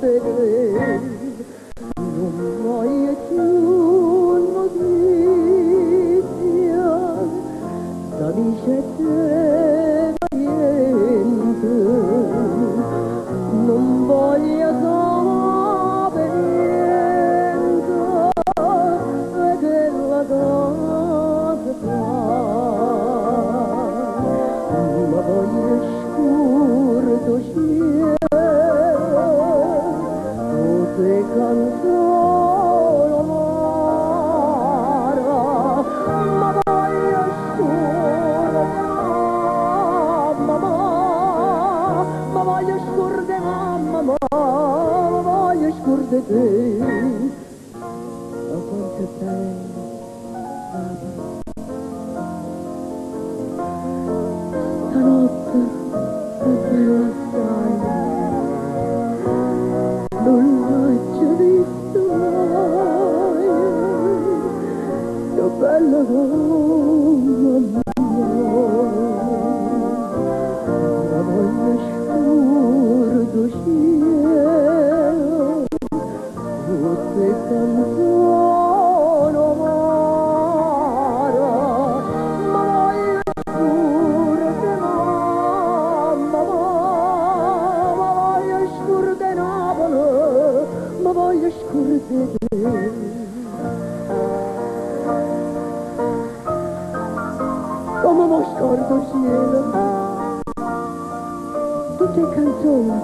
scordere, non voglio più notizia d'amici e niente, non voglio sapere niente della casa ma voglio scurto cielo, tutte canzoni amara, ma voglio scurto, mamma, ma voglio scurto mamma, ma voglio scurto te, ma quanto è bello, stanotte è bella assai, non l'ho visto mai, che bella donna ma voglio scurto cielo, tutte canzoni amara, ma voglio scurte mamma, ma voglio scurte Napoli, ma voglio scurte te. Come mi scordo cielo, tutte canzoni